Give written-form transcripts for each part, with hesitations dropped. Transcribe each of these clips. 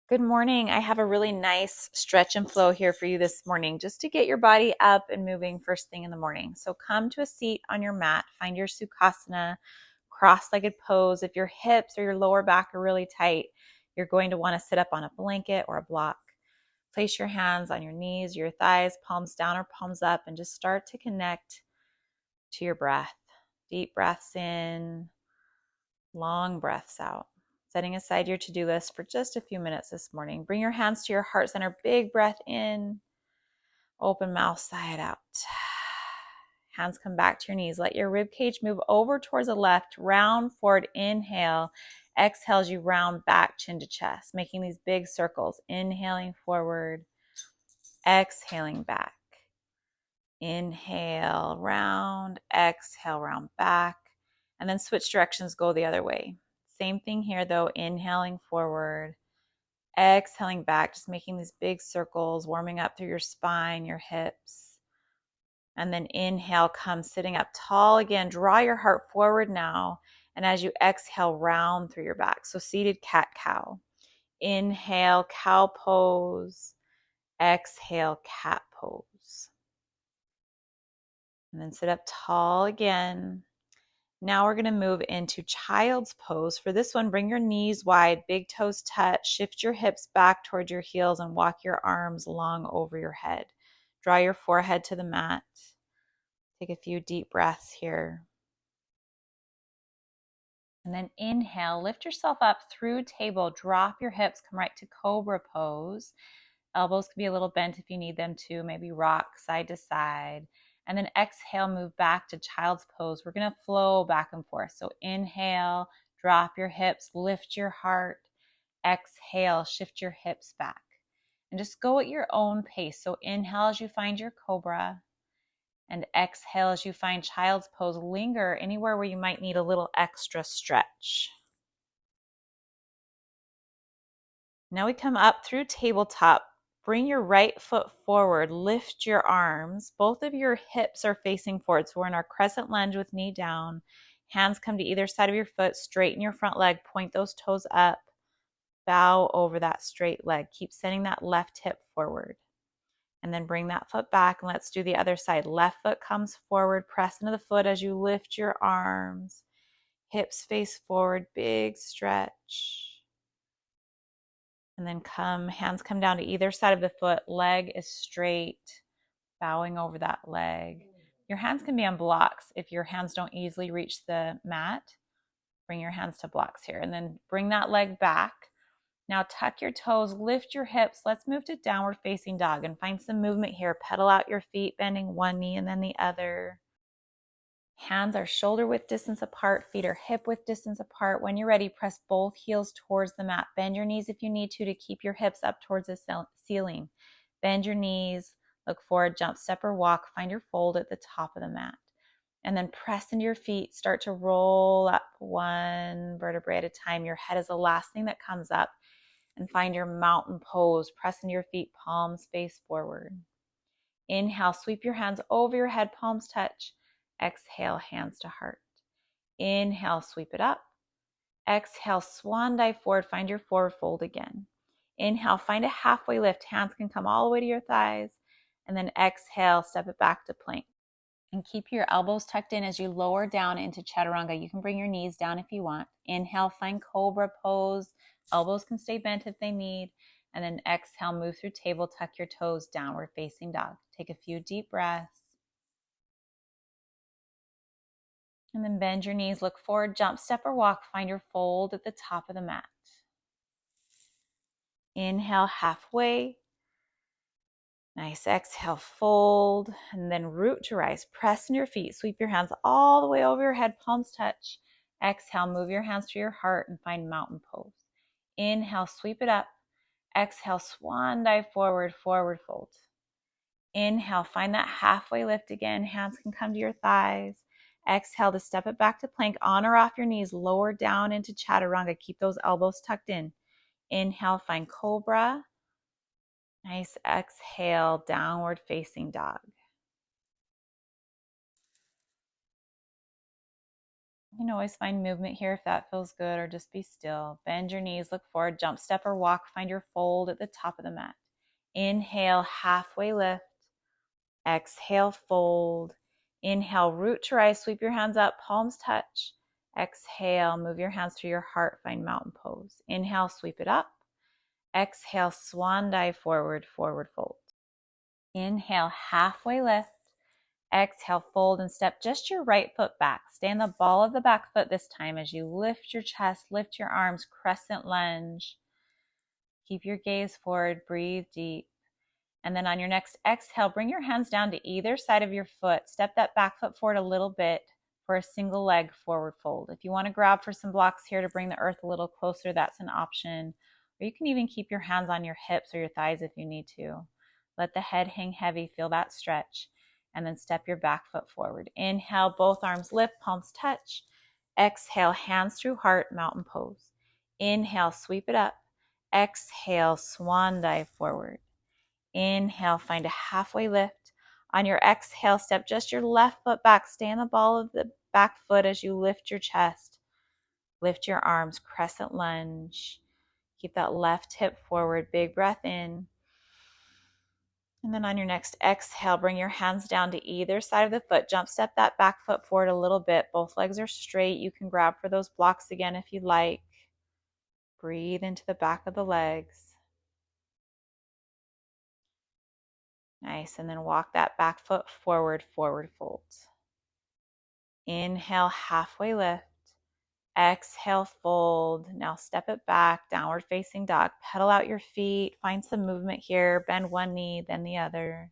Good morning. I have a really nice stretch and flow here for you this morning, just to get your body up and moving first thing in the morning. So come to a seat on your mat, find your Sukhasana, cross-legged pose. If your hips or your lower back are really tight, you're going to want to sit up on a blanket or a block. Place your hands on your knees, your thighs, palms down or palms up, and just start to connect to your breath. Deep breaths in, long breaths out. Setting aside your to-do list for just a few minutes this morning. Bring your hands to your heart center. Big breath in. Open mouth, sigh it out. Hands come back to your knees. Let your rib cage move over towards the left. Round forward. Inhale. Exhale as you round back, chin to chest, making these big circles. Inhaling forward. Exhaling back. Inhale, round. Exhale, round back. And then switch directions, go the other way. Same thing here though, inhaling forward, exhaling back, just making these big circles, warming up through your spine, your hips. And then inhale, come sitting up tall again. Draw your heart forward now. And as you exhale, round through your back. So seated cat-cow. Inhale, cow pose. Exhale, cat pose. And then sit up tall again. Now we're going to move into child's pose. For this one, bring your knees wide, big toes touch, shift your hips back towards your heels and walk your arms long over your head. Draw your forehead to the mat. Take a few deep breaths here. And then inhale, lift yourself up through table, drop your hips, come right to cobra pose. Elbows can be a little bent if you need them to, maybe rock side to side. And then exhale, move back to child's pose. We're going to flow back and forth. So inhale, drop your hips, lift your heart. Exhale, shift your hips back. And just go at your own pace. So inhale as you find your cobra. And exhale as you find child's pose. Linger anywhere where you might need a little extra stretch. Now we come up through tabletop. Bring your right foot forward, lift your arms. Both of your hips are facing forward. So we're in our crescent lunge with knee down. Hands come to either side of your foot. Straighten your front leg. Point those toes up. Bow over that straight leg. Keep sending that left hip forward. And then bring that foot back and let's do the other side. Left foot comes forward. Press into the foot as you lift your arms. Hips face forward. Big stretch. And then hands come down to either side of the foot. Leg is straight, bowing over that leg. Your hands can be on blocks. If your hands don't easily reach the mat, bring your hands to blocks here. And then bring that leg back. Now tuck your toes, lift your hips. Let's move to downward facing dog and find some movement here. Pedal out your feet, bending one knee and then the other. Hands are shoulder width distance apart, feet are hip width distance apart. When you're ready, press both heels towards the mat. Bend your knees if you need to keep your hips up towards the ceiling. Bend your knees, look forward, jump, step, or walk. Find your fold at the top of the mat. And then press into your feet. Start to roll up one vertebrae at a time. Your head is the last thing that comes up. And find your mountain pose. Press into your feet, palms face forward. Inhale, sweep your hands over your head, palms touch. Exhale, hands to heart. Inhale, sweep it up. Exhale, swan dive forward. Find your forward fold again. Inhale, find a halfway lift. Hands can come all the way to your thighs. And then exhale, step it back to plank. And keep your elbows tucked in as you lower down into chaturanga. You can bring your knees down if you want. Inhale, find cobra pose. Elbows can stay bent if they need. And then exhale, move through table, tuck your toes, downward facing dog. Take a few deep breaths. And then bend your knees, look forward, jump, step, or walk. Find your fold at the top of the mat. Inhale, halfway. Nice. Exhale, fold, and then root to rise. Press into your feet. Sweep your hands all the way over your head, palms touch. Exhale, move your hands to your heart and find mountain pose. Inhale, sweep it up. Exhale, swan dive forward, forward fold. Inhale, find that halfway lift again. Hands can come to your thighs. Exhale to step it back to plank, on or off your knees, lower down into chaturanga. Keep those elbows tucked in. Inhale, find cobra. Nice. Exhale, downward facing dog. You can always find movement here if that feels good, or just be still. Bend your knees, look forward, jump, step, or walk. Find your fold at the top of the mat. Inhale, halfway lift. Exhale, fold. Inhale, root to rise, sweep your hands up, palms touch. Exhale, move your hands to your heart, find mountain pose. Inhale, sweep it up. Exhale, swan dive forward, forward fold. Inhale, halfway lift. Exhale, fold and step just your right foot back. Stay on the ball of the back foot this time as you lift your chest, lift your arms, crescent lunge. Keep your gaze forward, breathe deep. And then on your next exhale, bring your hands down to either side of your foot. Step that back foot forward a little bit for a single leg forward fold. If you want to grab for some blocks here to bring the earth a little closer, that's an option. Or you can even keep your hands on your hips or your thighs if you need to. Let the head hang heavy, feel that stretch. And then step your back foot forward. Inhale, both arms lift, palms touch. Exhale, hands through heart, mountain pose. Inhale, sweep it up. Exhale, swan dive forward. Inhale, find a halfway lift. On your exhale, step just your left foot back. Stay on the ball of the back foot as you lift your chest. Lift your arms, crescent lunge. Keep that left hip forward. Big breath in. And then on your next exhale, bring your hands down to either side of the foot. Jump step that back foot forward a little bit. Both legs are straight. You can grab for those blocks again if you'd like. Breathe into the back of the legs. Nice. And then walk that back foot forward, forward fold. Inhale, halfway lift. Exhale, fold. Now step it back, downward facing dog. Pedal out your feet. Find some movement here. Bend one knee, then the other.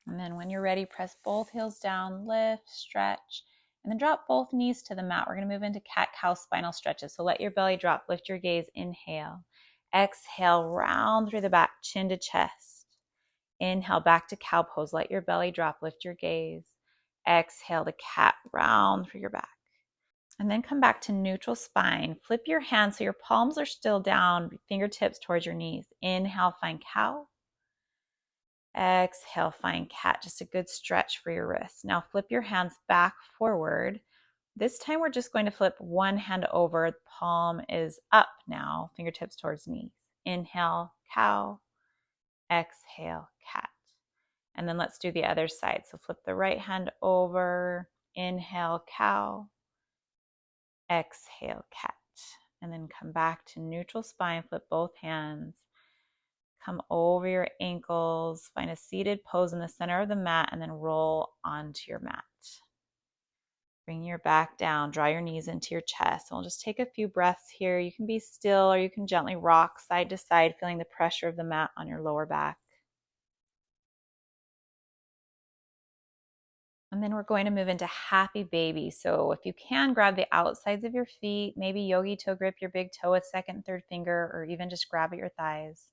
And then when you're ready, press both heels down, lift, stretch, and then drop both knees to the mat. We're going to move into cat-cow spinal stretches. So let your belly drop, lift your gaze, inhale. Exhale, round through the back, chin to chest. Inhale, back to cow pose. Let your belly drop, lift your gaze. Exhale to cat, round through your back. And then come back to neutral spine. Flip your hands so your palms are still down, fingertips towards your knees. Inhale, find cow. Exhale, find cat. Just a good stretch for your wrists. Now flip your hands back forward. This time we're just going to flip one hand over. The palm is up now, fingertips towards knees. Inhale, cow. Exhale, cat. And then let's do the other side. So flip the right hand over. Inhale, cow. Exhale, cat. And then come back to neutral spine. Flip both hands. Come over your ankles. Find a seated pose in the center of the mat and then roll onto your mat. Bring your back down. Draw your knees into your chest. And we'll just take a few breaths here. You can be still or you can gently rock side to side, feeling the pressure of the mat on your lower back. And then we're going to move into happy baby. So if you can, grab the outsides of your feet, maybe yogi toe grip your big toe with second and third finger, or even just grab at your thighs.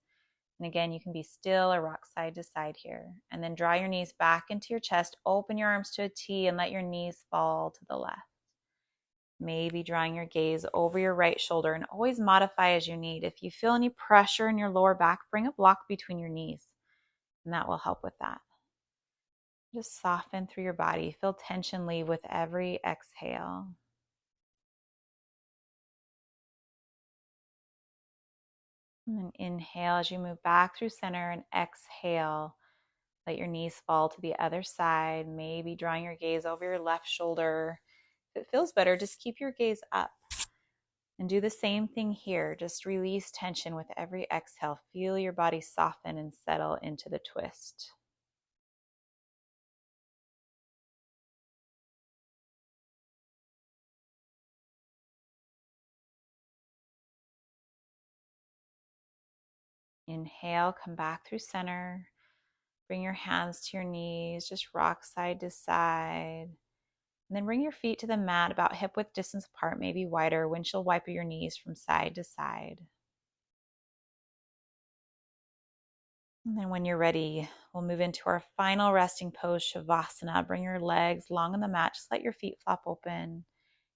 And again, you can be still or rock side to side here. And then draw your knees back into your chest, open your arms to a T and let your knees fall to the left. Maybe drawing your gaze over your right shoulder, and always modify as you need. If you feel any pressure in your lower back, bring a block between your knees, and that will help with that. Just soften through your body. Feel tension leave with every exhale. And then inhale as you move back through center, and exhale. Let your knees fall to the other side, maybe drawing your gaze over your left shoulder. If it feels better, just keep your gaze up. And do the same thing here. Just release tension with every exhale. Feel your body soften and settle into the twist. Inhale, come back through center. Bring your hands to your knees. Just rock side to side. And then bring your feet to the mat about hip width distance apart, maybe wider. Windshield wiper your knees from side to side. And then when you're ready, we'll move into our final resting pose, Shavasana. Bring your legs long on the mat. Just let your feet flop open.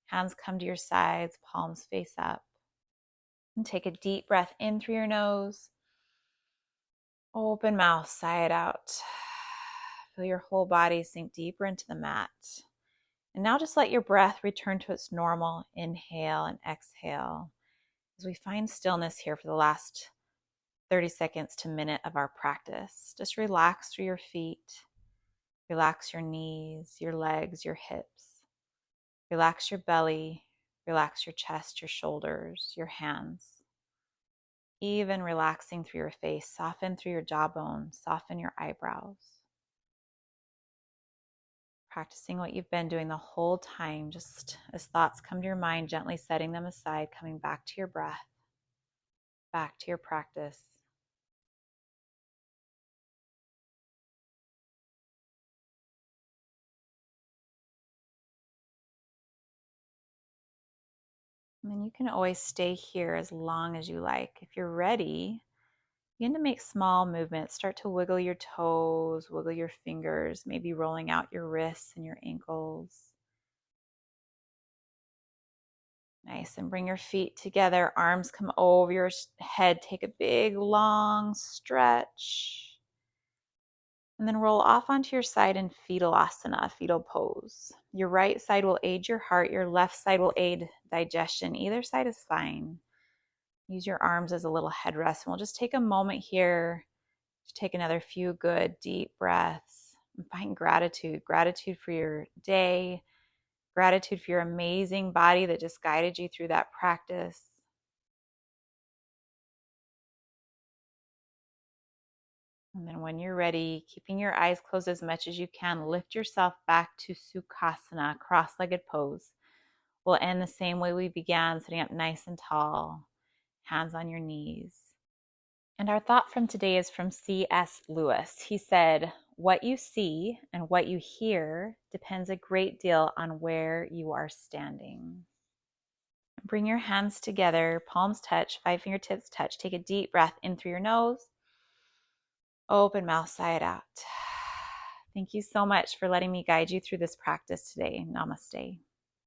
Hands come to your sides, palms face up. And take a deep breath in through your nose. Open mouth, sigh it out. Feel your whole body sink deeper into the mat. And now just let your breath return to its normal inhale and exhale as we find stillness here for the last 30 seconds to minute of our practice. Just relax through your feet, relax your knees, your legs, your hips, relax your belly, relax your chest, your shoulders, your hands. Even relaxing through your face, soften through your jawbone, soften your eyebrows. Practicing what you've been doing the whole time, just as thoughts come to your mind, gently setting them aside, coming back to your breath, back to your practice. And then you can always stay here as long as you like. If you're ready, begin to make small movements. Start to wiggle your toes, wiggle your fingers, maybe rolling out your wrists and your ankles. Nice. And bring your feet together. Arms come over your head. Take a big, long stretch. And then roll off onto your side in fetal asana, fetal pose. Your right side will aid your heart. Your left side will aid digestion. Either side is fine. Use your arms as a little headrest. And we'll just take a moment here to take another few good deep breaths and find gratitude. Gratitude for your day. Gratitude for your amazing body that just guided you through that practice. And then when you're ready, keeping your eyes closed as much as you can, lift yourself back to Sukhasana, cross-legged pose. We'll end the same way we began, sitting up nice and tall, hands on your knees. And our thought from today is from C.S. Lewis. He said, "What you see and what you hear depends a great deal on where you are standing." Bring your hands together, palms touch, 5 fingertips touch. Take a deep breath in through your nose. Open mouth, sigh it out. Thank you so much for letting me guide you through this practice today. Namaste.